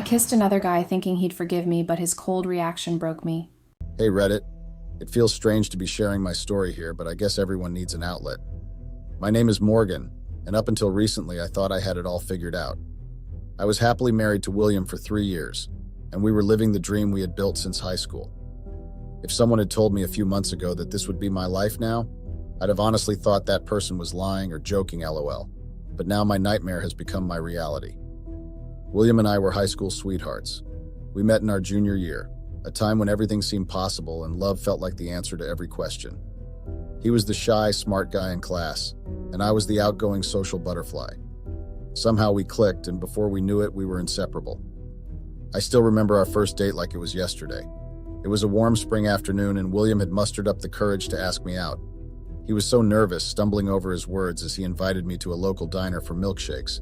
kissed another guy thinking he'd forgive me, but his cold reaction broke me. Hey Reddit, it feels strange to be sharing my story here, but I guess everyone needs an outlet. My name is Morgan, and up until recently I thought I had it all figured out. I was happily married to William for 3 years, and we were living the dream we had built since high school. If someone had told me a few months ago that this would be my life now, I'd have honestly thought that person was lying or joking, lol. But now my nightmare has become my reality. William and I were high school sweethearts. We met in our junior year, a time when everything seemed possible and love felt like the answer to every question. He was the shy, smart guy in class, and I was the outgoing social butterfly. Somehow we clicked, and before we knew it, we were inseparable. I still remember our first date like it was yesterday. It was a warm spring afternoon, and William had mustered up the courage to ask me out. He was so nervous, stumbling over his words as he invited me to a local diner for milkshakes.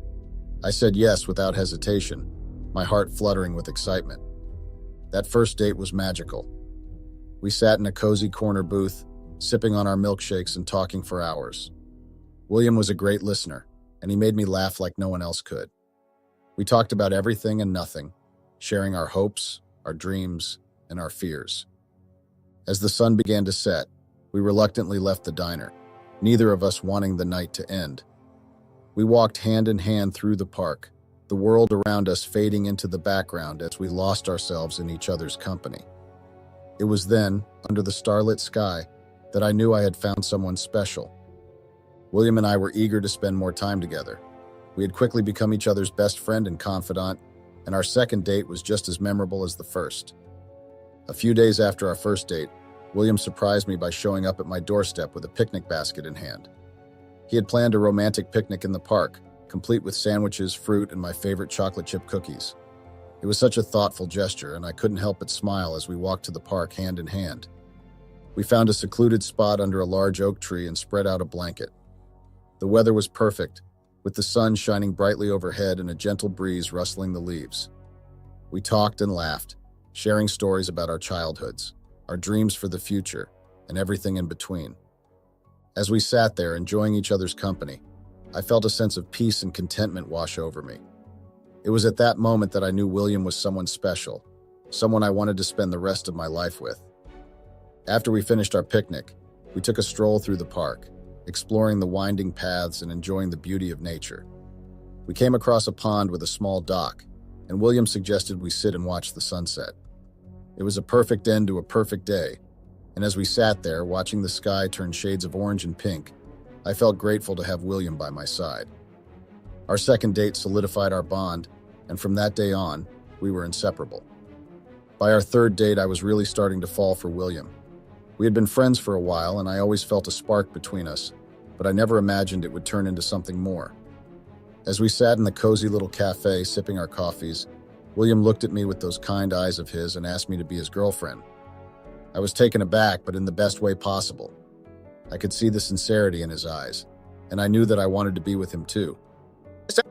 I said yes without hesitation, my heart fluttering with excitement. That first date was magical. We sat in a cozy corner booth, sipping on our milkshakes and talking for hours. William was a great listener, and he made me laugh like no one else could. We talked about everything and nothing, sharing our hopes, our dreams, and our fears. As the sun began to set, we reluctantly left the diner, neither of us wanting the night to end. We walked hand in hand through the park, the world around us fading into the background as we lost ourselves in each other's company. It was then, under the starlit sky, that I knew I had found someone special. William and I were eager to spend more time together. We had quickly become each other's best friend and confidant, and our second date was just as memorable as the first. A few days after our first date, William surprised me by showing up at my doorstep with a picnic basket in hand. He had planned a romantic picnic in the park, complete with sandwiches, fruit, and my favorite chocolate chip cookies. It was such a thoughtful gesture, and I couldn't help but smile as we walked to the park hand in hand. We found a secluded spot under a large oak tree and spread out a blanket. The weather was perfect, with the sun shining brightly overhead and a gentle breeze rustling the leaves. We talked and laughed, sharing stories about our childhoods, our dreams for the future, and everything in between. As we sat there enjoying each other's company, I felt a sense of peace and contentment wash over me. It was at that moment that I knew William was someone special, someone I wanted to spend the rest of my life with. After we finished our picnic, we took a stroll through the park, exploring the winding paths and enjoying the beauty of nature. We came across a pond with a small dock, and William suggested we sit and watch the sunset. It was a perfect end to a perfect day, and as we sat there, watching the sky turn shades of orange and pink, I felt grateful to have William by my side. Our second date solidified our bond, and from that day on, we were inseparable. By our third date, I was really starting to fall for William. We had been friends for a while, and I always felt a spark between us, but I never imagined it would turn into something more. As we sat in the cozy little cafe sipping our coffees, William looked at me with those kind eyes of his and asked me to be his girlfriend. I was taken aback, but in the best way possible. I could see the sincerity in his eyes, and I knew that I wanted to be with him too.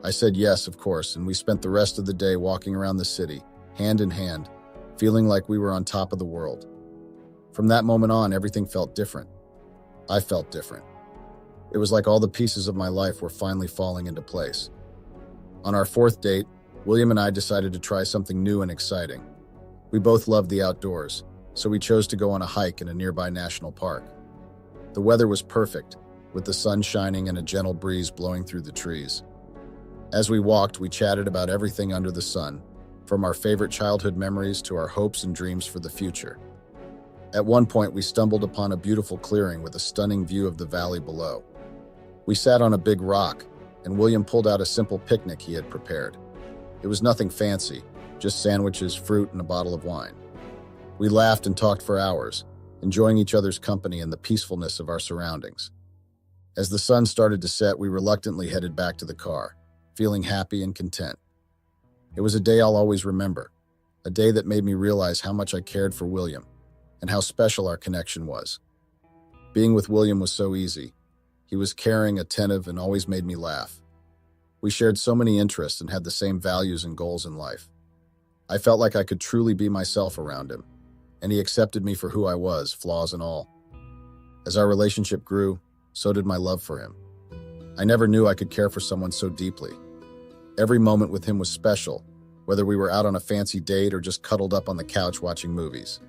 I said yes, of course, and we spent the rest of the day walking around the city, hand in hand, feeling like we were on top of the world. From that moment on, everything felt different. I felt different. It was like all the pieces of my life were finally falling into place. On our fourth date, William and I decided to try something new and exciting. We both loved the outdoors, so we chose to go on a hike in a nearby national park. The weather was perfect, with the sun shining and a gentle breeze blowing through the trees. As we walked, we chatted about everything under the sun, from our favorite childhood memories to our hopes and dreams for the future. At one point, we stumbled upon a beautiful clearing with a stunning view of the valley below. We sat on a big rock, and William pulled out a simple picnic he had prepared. It was nothing fancy, just sandwiches, fruit, and a bottle of wine. We laughed and talked for hours, enjoying each other's company and the peacefulness of our surroundings. As the sun started to set, we reluctantly headed back to the car, feeling happy and content. It was a day I'll always remember, a day that made me realize how much I cared for William and how special our connection was. Being with William was so easy. He was caring, attentive, and always made me laugh. We shared so many interests and had the same values and goals in life. I felt like I could truly be myself around him, and he accepted me for who I was, flaws and all. As our relationship grew, so did my love for him. I never knew I could care for someone so deeply. Every moment with him was special, whether we were out on a fancy date or just cuddled up on the couch watching movies.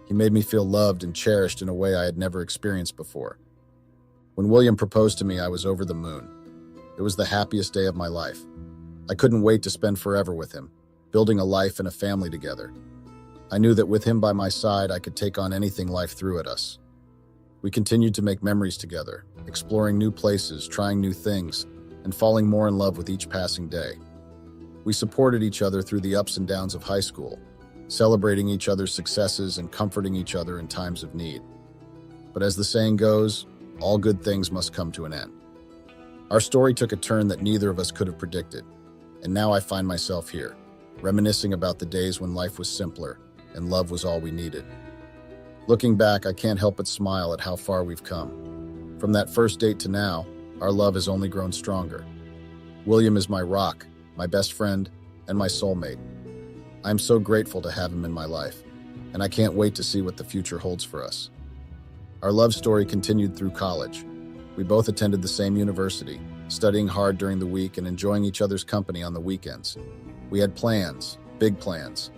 He made me feel loved and cherished in a way I had never experienced before. When William proposed to me, I was over the moon. It was the happiest day of my life. I couldn't wait to spend forever with him, building a life and a family together. I knew that with him by my side, I could take on anything life threw at us. We continued to make memories together, exploring new places, trying new things, and falling more in love with each passing day. We supported each other through the ups and downs of high school, celebrating each other's successes and comforting each other in times of need. But as the saying goes, all good things must come to an end. Our story took a turn that neither of us could have predicted, and now I find myself here, reminiscing about the days when life was simpler and love was all we needed. Looking back, I can't help but smile at how far we've come. From that first date to now, our love has only grown stronger. William is my rock, my best friend, and my soulmate. I'm so grateful to have him in my life, and I can't wait to see what the future holds for us. Our love story continued through college. We both attended the same university, studying hard during the week and enjoying each other's company on the weekends. We had plans, big plans.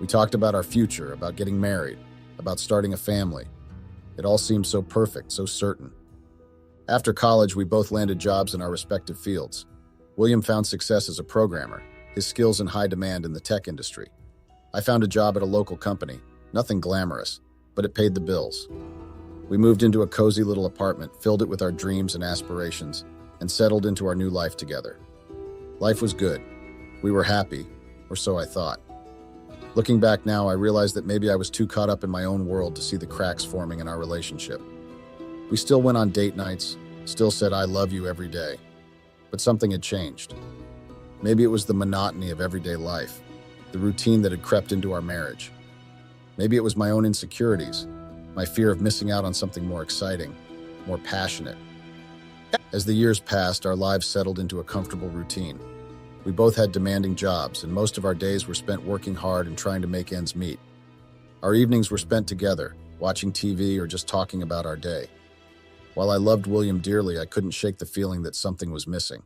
We talked about our future, about getting married, about starting a family. It all seemed so perfect, so certain. After college, we both landed jobs in our respective fields. William found success as a programmer, his skills in high demand in the tech industry. I found a job at a local company, nothing glamorous, but it paid the bills. We moved into a cozy little apartment, filled it with our dreams and aspirations, and settled into our new life together. Life was good. We were happy, or so I thought. Looking back now, I realized that maybe I was too caught up in my own world to see the cracks forming in our relationship. We still went on date nights, still said I love you every day, but something had changed. Maybe it was the monotony of everyday life, the routine that had crept into our marriage. Maybe it was my own insecurities, my fear of missing out on something more exciting, more passionate. As the years passed, our lives settled into a comfortable routine. We both had demanding jobs, and most of our days were spent working hard and trying to make ends meet. Our evenings were spent together, watching TV or just talking about our day. While I loved William dearly, I couldn't shake the feeling that something was missing.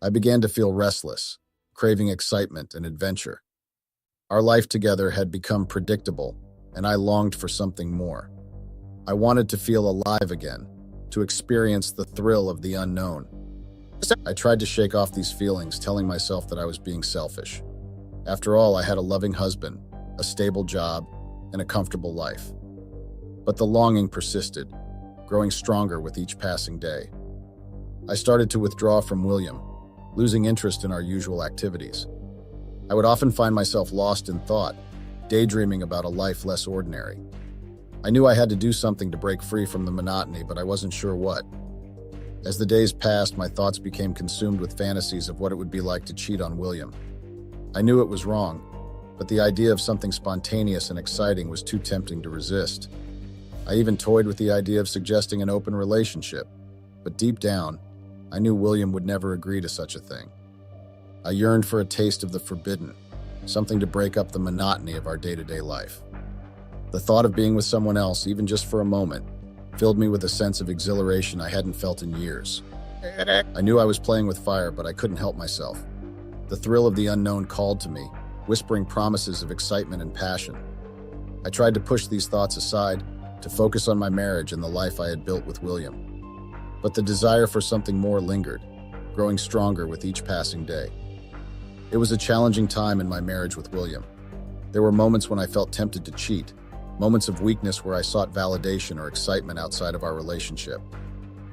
I began to feel restless, craving excitement and adventure. Our life together had become predictable, and I longed for something more. I wanted to feel alive again, to experience the thrill of the unknown. I tried to shake off these feelings, telling myself that I was being selfish. After all, I had a loving husband, a stable job, and a comfortable life. But the longing persisted, growing stronger with each passing day. I started to withdraw from William, losing interest in our usual activities. I would often find myself lost in thought, daydreaming about a life less ordinary. I knew I had to do something to break free from the monotony, but I wasn't sure what. As the days passed, my thoughts became consumed with fantasies of what it would be like to cheat on William. I knew it was wrong, but the idea of something spontaneous and exciting was too tempting to resist. I even toyed with the idea of suggesting an open relationship, but deep down, I knew William would never agree to such a thing. I yearned for a taste of the forbidden, something to break up the monotony of our day-to-day life. The thought of being with someone else, even just for a moment, filled me with a sense of exhilaration I hadn't felt in years. I knew I was playing with fire, but I couldn't help myself. The thrill of the unknown called to me, whispering promises of excitement and passion. I tried to push these thoughts aside, to focus on my marriage and the life I had built with William. But the desire for something more lingered, growing stronger with each passing day. It was a challenging time in my marriage with William. There were moments when I felt tempted to cheat, moments of weakness where I sought validation or excitement outside of our relationship.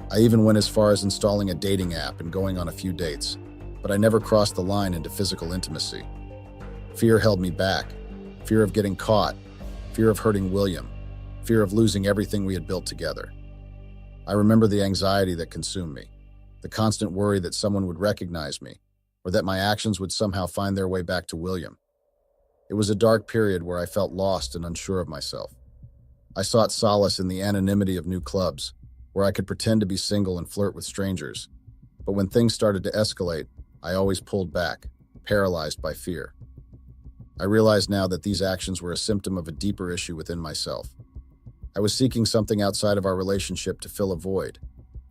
I even went as far as installing a dating app and going on a few dates, but I never crossed the line into physical intimacy. Fear held me back, fear of getting caught, fear of hurting William, fear of losing everything we had built together. I remember the anxiety that consumed me, the constant worry that someone would recognize me, or that my actions would somehow find their way back to William. It was a dark period where I felt lost and unsure of myself. I sought solace in the anonymity of new clubs, where I could pretend to be single and flirt with strangers. But when things started to escalate, I always pulled back, paralyzed by fear. I realize now that these actions were a symptom of a deeper issue within myself. I was seeking something outside of our relationship to fill a void.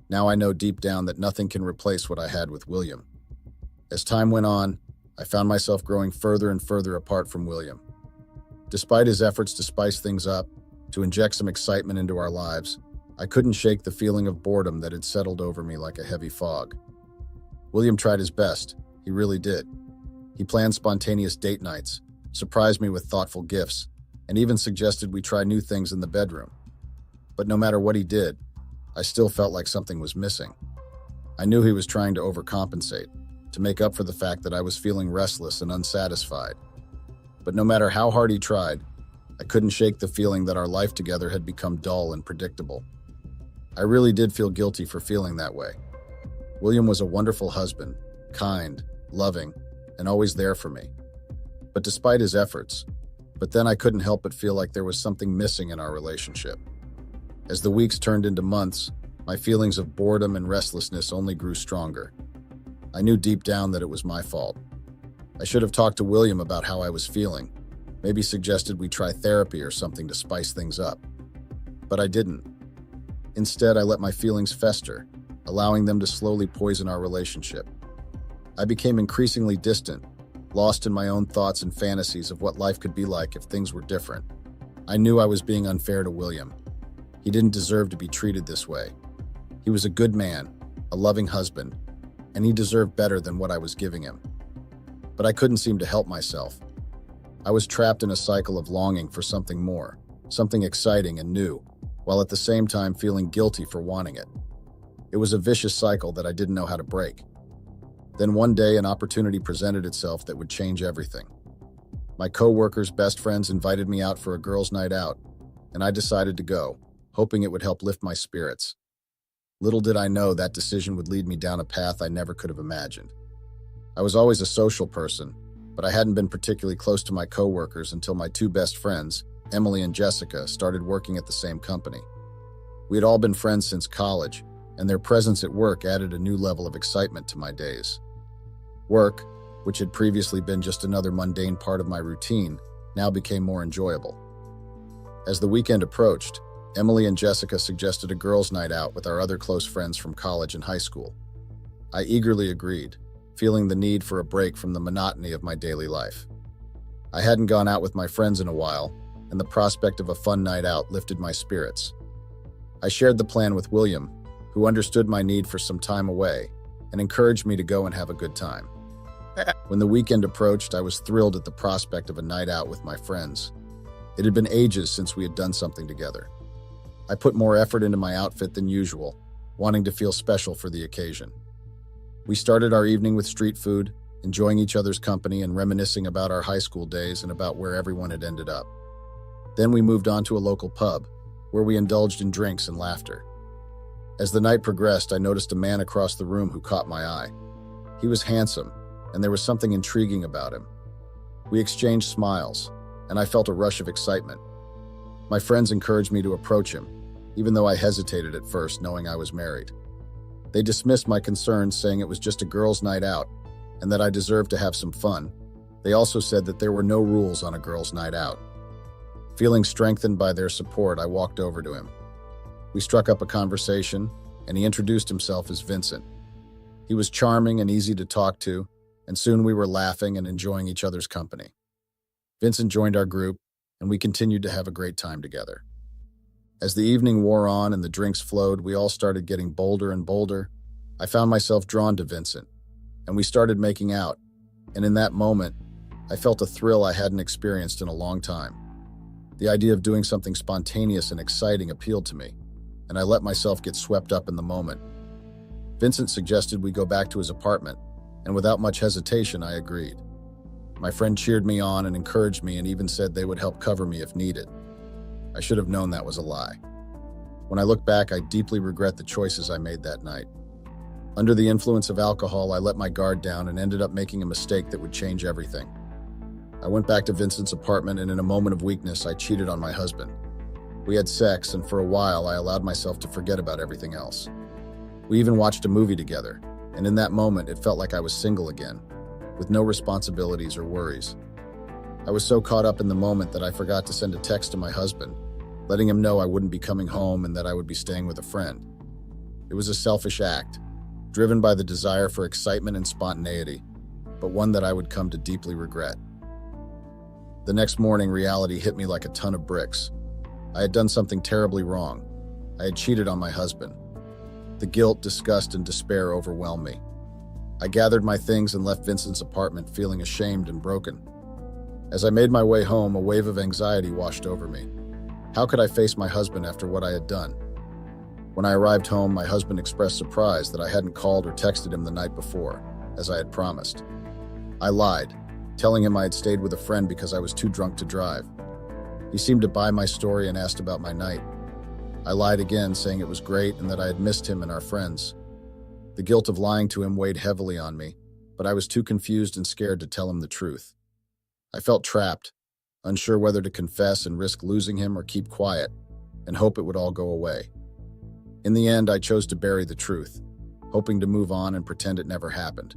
Now I know deep down that nothing can replace what I had with William. As time went on, I found myself growing further and further apart from William. Despite his efforts to spice things up, to inject some excitement into our lives, I couldn't shake the feeling of boredom that had settled over me like a heavy fog. William tried his best. He really did. He planned spontaneous date nights, surprised me with thoughtful gifts, and even suggested we try new things in the bedroom. But no matter what he did, I still felt like something was missing. I knew he was trying to overcompensate, to make up for the fact that I was feeling restless and unsatisfied. But no matter how hard he tried, I couldn't shake the feeling that our life together had become dull and predictable. I really did feel guilty for feeling that way. William was a wonderful husband, kind, loving, and always there for me. But despite his efforts, then I couldn't help but feel like there was something missing in our relationship. As the weeks turned into months, my feelings of boredom and restlessness only grew stronger. I knew deep down that it was my fault. I should have talked to William about how I was feeling, maybe suggested we try therapy or something to spice things up. But I didn't. Instead, I let my feelings fester, allowing them to slowly poison our relationship. I became increasingly distant, lost in my own thoughts and fantasies of what life could be like if things were different. I knew I was being unfair to William. He didn't deserve to be treated this way. He was a good man, a loving husband, and he deserved better than what I was giving him. But I couldn't seem to help myself. I was trapped in a cycle of longing for something more, something exciting and new, while at the same time feeling guilty for wanting it. It was a vicious cycle that I didn't know how to break. Then one day, an opportunity presented itself that would change everything. My co-workers' best friends invited me out for a girls' night out, and I decided to go, hoping it would help lift my spirits. Little did I know that decision would lead me down a path I never could have imagined. I was always a social person, but I hadn't been particularly close to my co-workers until my two best friends, Emily and Jessica, started working at the same company. We had all been friends since college, and their presence at work added a new level of excitement to my days. Work, which had previously been just another mundane part of my routine, now became more enjoyable. As the weekend approached, Emily and Jessica suggested a girls' night out with our other close friends from college and high school. I eagerly agreed, feeling the need for a break from the monotony of my daily life. I hadn't gone out with my friends in a while, and the prospect of a fun night out lifted my spirits. I shared the plan with William, who understood my need for some time away and encouraged me to go and have a good time. When the weekend approached, I was thrilled at the prospect of a night out with my friends. It had been ages since we had done something together. I put more effort into my outfit than usual, wanting to feel special for the occasion. We started our evening with street food, enjoying each other's company and reminiscing about our high school days and about where everyone had ended up. Then we moved on to a local pub, where we indulged in drinks and laughter. As the night progressed, I noticed a man across the room who caught my eye. He was handsome, and there was something intriguing about him. We exchanged smiles, and I felt a rush of excitement. My friends encouraged me to approach him, even though I hesitated at first, knowing I was married. They dismissed my concerns, saying it was just a girls' night out, and that I deserved to have some fun. They also said that there were no rules on a girls' night out. Feeling strengthened by their support, I walked over to him. We struck up a conversation, and he introduced himself as Vincent. He was charming and easy to talk to, and soon we were laughing and enjoying each other's company. Vincent joined our group, and we continued to have a great time together. As the evening wore on and the drinks flowed, we all started getting bolder and bolder. I found myself drawn to Vincent, and we started making out, and in that moment, I felt a thrill I hadn't experienced in a long time. The idea of doing something spontaneous and exciting appealed to me, and I let myself get swept up in the moment. Vincent suggested we go back to his apartment, and without much hesitation, I agreed. My friend cheered me on and encouraged me and even said they would help cover me if needed. I should have known that was a lie. When I look back, I deeply regret the choices I made that night. Under the influence of alcohol, I let my guard down and ended up making a mistake that would change everything. I went back to Vincent's apartment, and in a moment of weakness, I cheated on my husband. We had sex, and for a while, I allowed myself to forget about everything else. We even watched a movie together, and in that moment, it felt like I was single again, with no responsibilities or worries. I was so caught up in the moment that I forgot to send a text to my husband, letting him know I wouldn't be coming home and that I would be staying with a friend. It was a selfish act, driven by the desire for excitement and spontaneity. but one that I would come to deeply regret. The next morning, reality hit me like a ton of bricks. I had done something terribly wrong. I had cheated on my husband. The guilt, disgust, and despair overwhelmed me. I gathered my things and left Vincent's apartment feeling ashamed and broken. As I made my way home, a wave of anxiety washed over me. How could I face my husband after what I had done? When I arrived home, my husband expressed surprise that I hadn't called or texted him the night before, as I had promised. I lied, telling him I had stayed with a friend because I was too drunk to drive. He seemed to buy my story and asked about my night. I lied again, saying it was great and that I had missed him and our friends. The guilt of lying to him weighed heavily on me, but I was too confused and scared to tell him the truth. I felt trapped, unsure whether to confess and risk losing him or keep quiet and hope it would all go away. In the end, I chose to bury the truth, hoping to move on and pretend it never happened.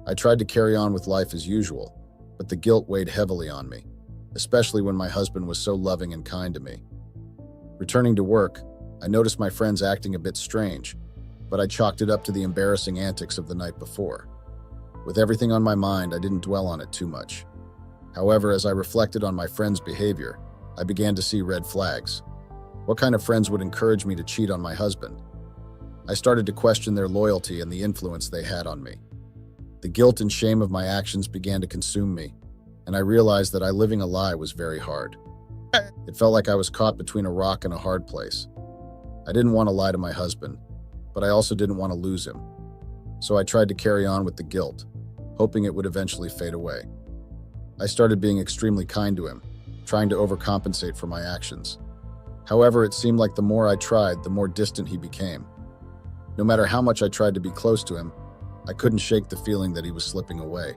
I tried to carry on with life as usual, but the guilt weighed heavily on me, especially when my husband was so loving and kind to me. Returning to work, I noticed my friends acting a bit strange, but I chalked it up to the embarrassing antics of the night before. With everything on my mind, I didn't dwell on it too much. However, as I reflected on my friends' behavior, I began to see red flags. What kind of friends would encourage me to cheat on my husband? I started to question their loyalty and the influence they had on me. The guilt and shame of my actions began to consume me, and I realized that living a lie was very hard. It felt like I was caught between a rock and a hard place. I didn't want to lie to my husband, but I also didn't want to lose him. So I tried to carry on with the guilt, hoping it would eventually fade away. I started being extremely kind to him, trying to overcompensate for my actions. However, it seemed like the more I tried, the more distant he became. No matter how much I tried to be close to him, I couldn't shake the feeling that he was slipping away.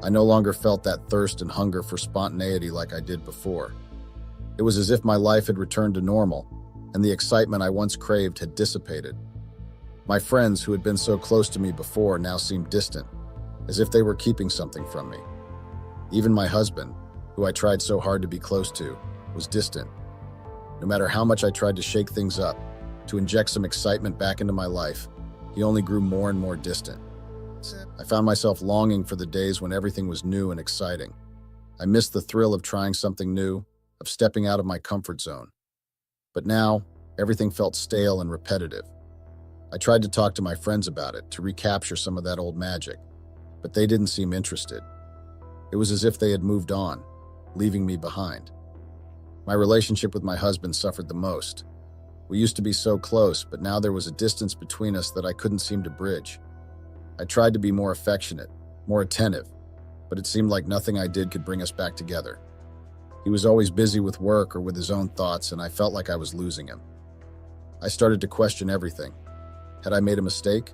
I no longer felt that thirst and hunger for spontaneity like I did before. It was as if my life had returned to normal, and the excitement I once craved had dissipated. My friends, who had been so close to me before, now seemed distant, as if they were keeping something from me. Even my husband, who I tried so hard to be close to, was distant. No matter how much I tried to shake things up, to inject some excitement back into my life, he only grew more and more distant. I found myself longing for the days when everything was new and exciting. I missed the thrill of trying something new, of stepping out of my comfort zone. But now, everything felt stale and repetitive. I tried to talk to my friends about it, to recapture some of that old magic, but they didn't seem interested. It was as if they had moved on, leaving me behind. My relationship with my husband suffered the most. We used to be so close, but now there was a distance between us that I couldn't seem to bridge. I tried to be more affectionate, more attentive, but it seemed like nothing I did could bring us back together. He was always busy with work or with his own thoughts, and I felt like I was losing him. I started to question everything. Had I made a mistake?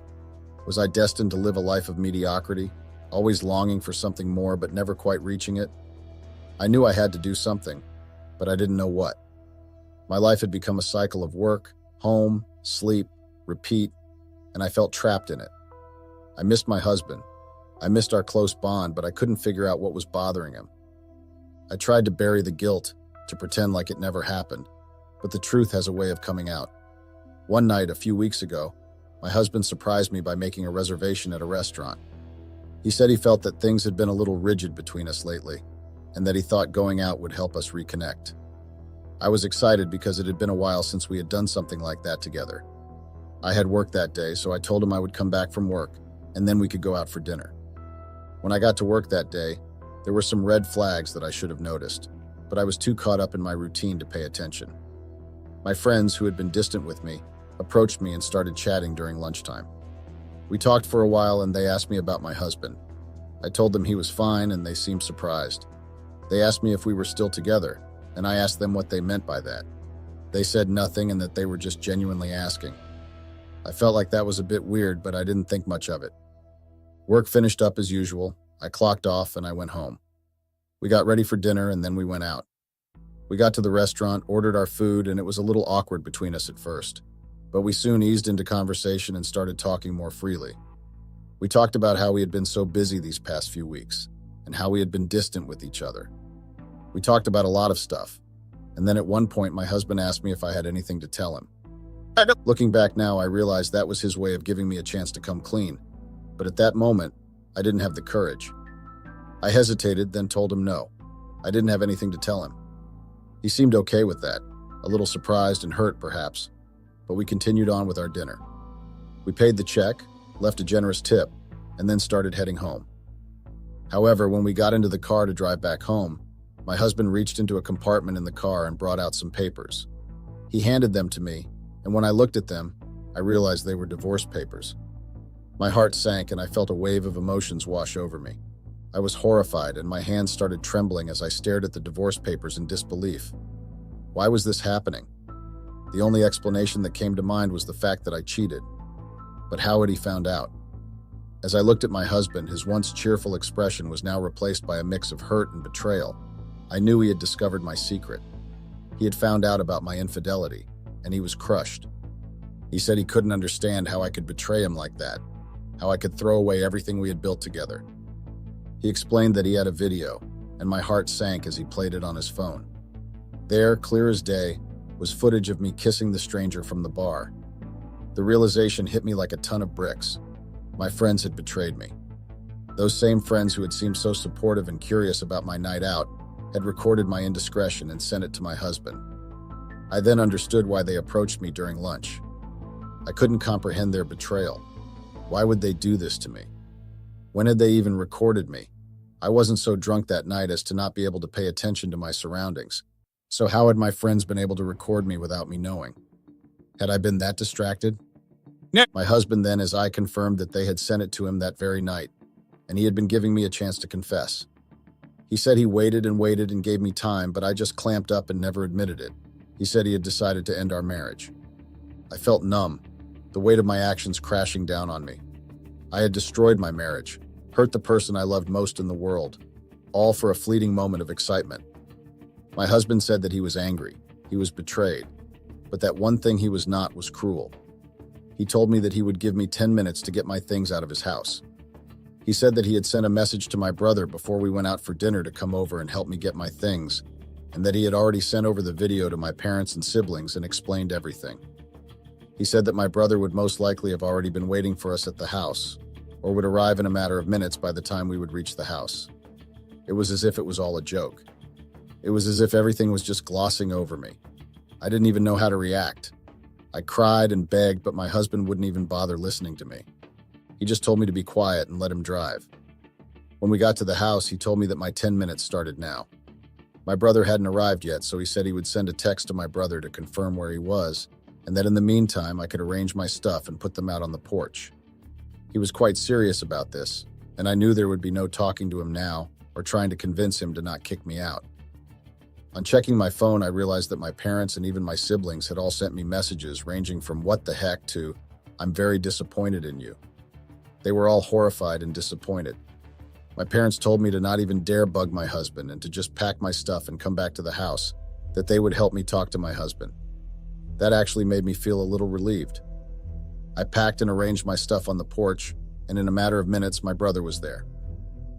Was I destined to live a life of mediocrity, always longing for something more but never quite reaching it? I knew I had to do something, but I didn't know what. My life had become a cycle of work, home, sleep, repeat, and I felt trapped in it. I missed my husband. I missed our close bond, but I couldn't figure out what was bothering him. I tried to bury the guilt, to pretend like it never happened, but the truth has a way of coming out. One night, a few weeks ago, my husband surprised me by making a reservation at a restaurant. He said he felt that things had been a little rigid between us lately, and that he thought going out would help us reconnect. I was excited because it had been a while since we had done something like that together. I had work that day, so I told him I would come back from work, and then we could go out for dinner. When I got to work that day, there were some red flags that I should have noticed, but I was too caught up in my routine to pay attention. My friends, who had been distant with me, approached me and started chatting during lunchtime. We talked for a while and they asked me about my husband. I told them he was fine and they seemed surprised. They asked me if we were still together, and I asked them what they meant by that. They said nothing and that they were just genuinely asking. I felt like that was a bit weird, but I didn't think much of it. Work finished up as usual. I clocked off and I went home. We got ready for dinner and then we went out. We got to the restaurant, ordered our food, and it was a little awkward between us at first. But we soon eased into conversation and started talking more freely. We talked about how we had been so busy these past few weeks, and how we had been distant with each other. We talked about a lot of stuff, and then at one point my husband asked me if I had anything to tell him. Looking back now, I realized that was his way of giving me a chance to come clean. But at that moment, I didn't have the courage. I hesitated, then told him no. I didn't have anything to tell him. He seemed okay with that, a little surprised and hurt perhaps, but we continued on with our dinner. We paid the check, left a generous tip, and then started heading home. However, when we got into the car to drive back home, my husband reached into a compartment in the car and brought out some papers. He handed them to me, and when I looked at them, I realized they were divorce papers. My heart sank and I felt a wave of emotions wash over me. I was horrified and my hands started trembling as I stared at the divorce papers in disbelief. Why was this happening? The only explanation that came to mind was the fact that I cheated. But how had he found out? As I looked at my husband, his once cheerful expression was now replaced by a mix of hurt and betrayal. I knew he had discovered my secret. He had found out about my infidelity, and he was crushed. He said he couldn't understand how I could betray him like that, how I could throw away everything we had built together. He explained that he had a video, and my heart sank as he played it on his phone. There, clear as day, was footage of me kissing the stranger from the bar. The realization hit me like a ton of bricks. My friends had betrayed me. Those same friends who had seemed so supportive and curious about my night out had recorded my indiscretion and sent it to my husband. I then understood why they approached me during lunch. I couldn't comprehend their betrayal. Why would they do this to me? When had they even recorded me? I wasn't so drunk that night as to not be able to pay attention to my surroundings. So how had my friends been able to record me without me knowing? Had I been that distracted? No. My husband then, as I confirmed that they had sent it to him that very night, and he had been giving me a chance to confess. He said he waited and gave me time, but I just clamped up and never admitted it. He said he had decided to end our marriage. I felt numb, the weight of my actions crashing down on me. I had destroyed my marriage, hurt the person I loved most in the world, all for a fleeting moment of excitement. My husband said that he was angry, he was betrayed, but that one thing he was not was cruel. He told me that he would give me 10 minutes to get my things out of his house. He said that he had sent a message to my brother before we went out for dinner to come over and help me get my things, and that he had already sent over the video to my parents and siblings and explained everything. He said that my brother would most likely have already been waiting for us at the house, or would arrive in a matter of minutes by the time we would reach the house. It was as if it was all a joke. It was as if everything was just glossing over me. I didn't even know how to react. I cried and begged, but my husband wouldn't even bother listening to me. He just told me to be quiet and let him drive. When we got to the house, he told me that my 10 minutes started now. My brother hadn't arrived yet, so he said he would send a text to my brother to confirm where he was, and that in the meantime I could arrange my stuff and put them out on the porch. He was quite serious about this, and I knew there would be no talking to him now or trying to convince him to not kick me out. On checking my phone, I realized that my parents and even my siblings had all sent me messages ranging from "what the heck" to "I'm very disappointed in you." They were all horrified and disappointed. My parents told me to not even dare bug my husband and to just pack my stuff and come back to the house, that they would help me talk to my husband. That actually made me feel a little relieved. I packed and arranged my stuff on the porch, and in a matter of minutes, my brother was there.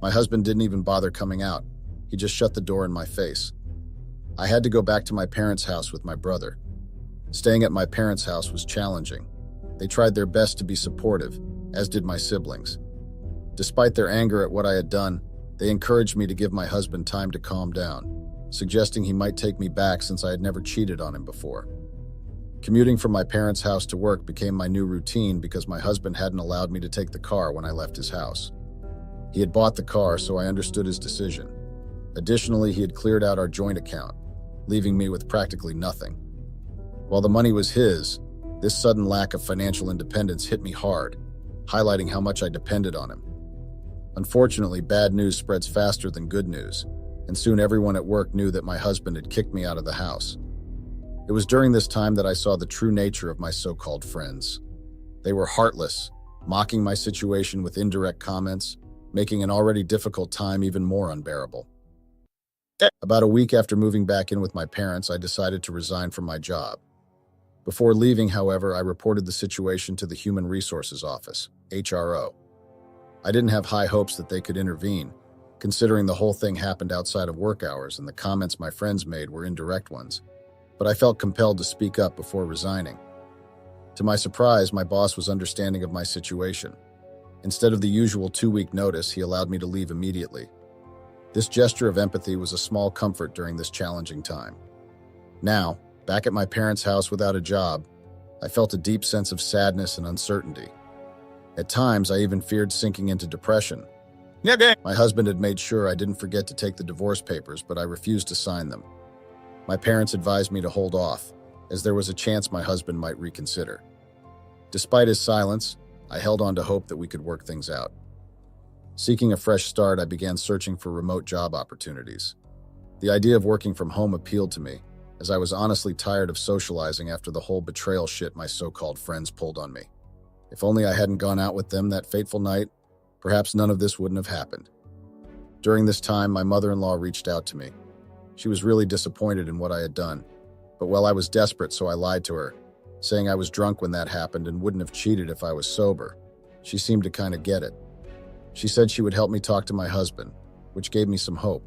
My husband didn't even bother coming out. He just shut the door in my face. I had to go back to my parents' house with my brother. Staying at my parents' house was challenging. They tried their best to be supportive, as did my siblings. Despite their anger at what I had done, they encouraged me to give my husband time to calm down, suggesting he might take me back since I had never cheated on him before. Commuting from my parents' house to work became my new routine because my husband hadn't allowed me to take the car when I left his house. He had bought the car, so I understood his decision. Additionally, he had cleared out our joint account, leaving me with practically nothing. While the money was his, this sudden lack of financial independence hit me hard, highlighting how much I depended on him. Unfortunately, bad news spreads faster than good news, and soon everyone at work knew that my husband had kicked me out of the house. It was during this time that I saw the true nature of my so-called friends. They were heartless, mocking my situation with indirect comments, making an already difficult time even more unbearable. About a week after moving back in with my parents, I decided to resign from my job. Before leaving, however, I reported the situation to the Human Resources Office, HRO. I didn't have high hopes that they could intervene, considering the whole thing happened outside of work hours and the comments my friends made were indirect ones, but I felt compelled to speak up before resigning. To my surprise, my boss was understanding of my situation. Instead of the usual 2-week notice, he allowed me to leave immediately. This gesture of empathy was a small comfort during this challenging time. Now, back at my parents' house without a job, I felt a deep sense of sadness and uncertainty. At times, I even feared sinking into depression. My husband had made sure I didn't forget to take the divorce papers, but I refused to sign them. My parents advised me to hold off, as there was a chance my husband might reconsider. Despite his silence, I held on to hope that we could work things out. Seeking a fresh start, I began searching for remote job opportunities. The idea of working from home appealed to me, as I was honestly tired of socializing after the whole betrayal shit my so-called friends pulled on me. If only I hadn't gone out with them that fateful night, perhaps none of this wouldn't have happened. During this time, my mother-in-law reached out to me. She was really disappointed in what I had done, but well, I was desperate, so I lied to her, saying I was drunk when that happened and wouldn't have cheated if I was sober. She seemed to kind of get it. She said she would help me talk to my husband, which gave me some hope.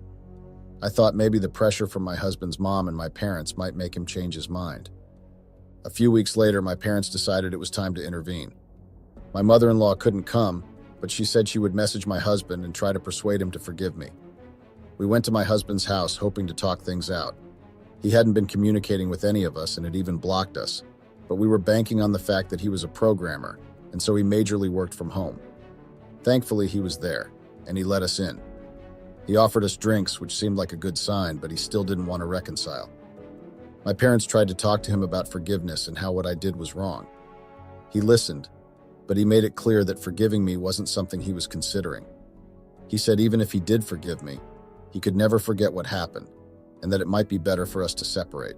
I thought maybe the pressure from my husband's mom and my parents might make him change his mind. A few weeks later, my parents decided it was time to intervene. My mother-in-law couldn't come, but she said she would message my husband and try to persuade him to forgive me. We went to my husband's house hoping to talk things out. He hadn't been communicating with any of us and had even blocked us, but we were banking on the fact that he was a programmer, and so he majorly worked from home. Thankfully, he was there, and he let us in. He offered us drinks, which seemed like a good sign, but he still didn't want to reconcile. My parents tried to talk to him about forgiveness and how what I did was wrong. He listened, but he made it clear that forgiving me wasn't something he was considering. He said even if he did forgive me, he could never forget what happened, and that it might be better for us to separate.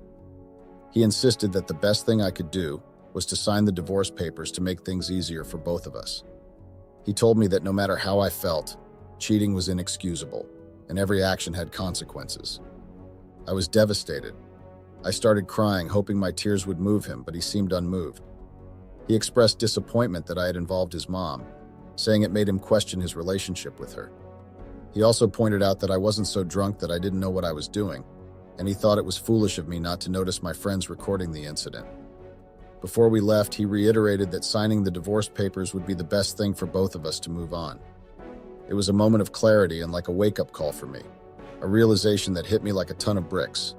He insisted that the best thing I could do was to sign the divorce papers to make things easier for both of us. He told me that no matter how I felt, cheating was inexcusable, and every action had consequences. I was devastated. I started crying, hoping my tears would move him, but he seemed unmoved. He expressed disappointment that I had involved his mom, saying it made him question his relationship with her. He also pointed out that I wasn't so drunk that I didn't know what I was doing, and he thought it was foolish of me not to notice my friends recording the incident. Before we left, he reiterated that signing the divorce papers would be the best thing for both of us to move on. It was a moment of clarity and like a wake-up call for me, a realization that hit me like a ton of bricks.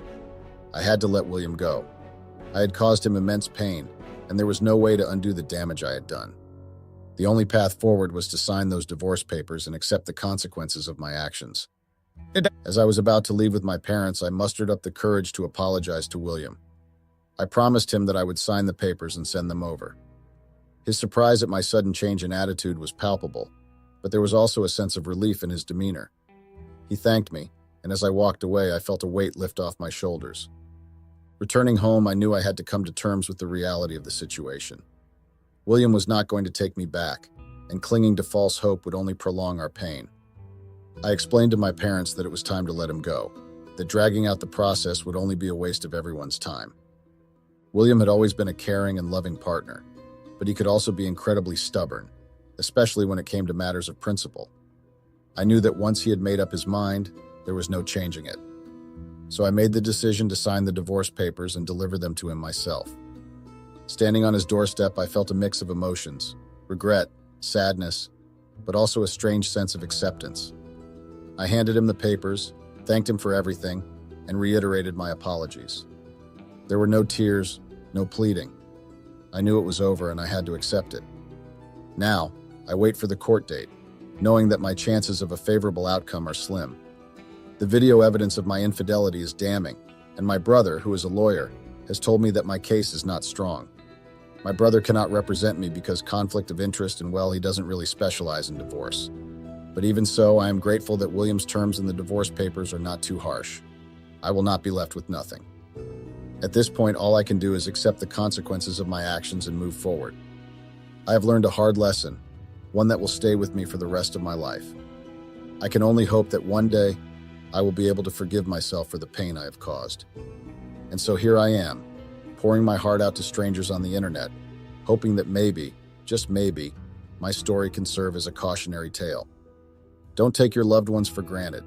I had to let William go. I had caused him immense pain, and there was no way to undo the damage I had done. The only path forward was to sign those divorce papers and accept the consequences of my actions. As I was about to leave with my parents, I mustered up the courage to apologize to William. I promised him that I would sign the papers and send them over. His surprise at my sudden change in attitude was palpable, but there was also a sense of relief in his demeanor. He thanked me, and as I walked away, I felt a weight lift off my shoulders. Returning home, I knew I had to come to terms with the reality of the situation. William was not going to take me back, and clinging to false hope would only prolong our pain. I explained to my parents that it was time to let him go, that dragging out the process would only be a waste of everyone's time. William had always been a caring and loving partner, but he could also be incredibly stubborn, especially when it came to matters of principle. I knew that once he had made up his mind, there was no changing it. So I made the decision to sign the divorce papers and deliver them to him myself. Standing on his doorstep, I felt a mix of emotions, regret, sadness, but also a strange sense of acceptance. I handed him the papers, thanked him for everything, and reiterated my apologies. There were no tears, no pleading. I knew it was over and I had to accept it. Now, I wait for the court date, knowing that my chances of a favorable outcome are slim. The video evidence of my infidelity is damning, and my brother, who is a lawyer, has told me that my case is not strong. My brother cannot represent me because conflict of interest and, well, he doesn't really specialize in divorce. But even so, I am grateful that William's terms in the divorce papers are not too harsh. I will not be left with nothing. At this point, all I can do is accept the consequences of my actions and move forward. I have learned a hard lesson, one that will stay with me for the rest of my life. I can only hope that one day, I will be able to forgive myself for the pain I have caused. And so here I am, pouring my heart out to strangers on the internet, hoping that maybe, just maybe, my story can serve as a cautionary tale. Don't take your loved ones for granted.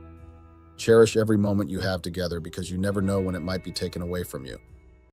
Cherish every moment you have together because you never know when it might be taken away from you.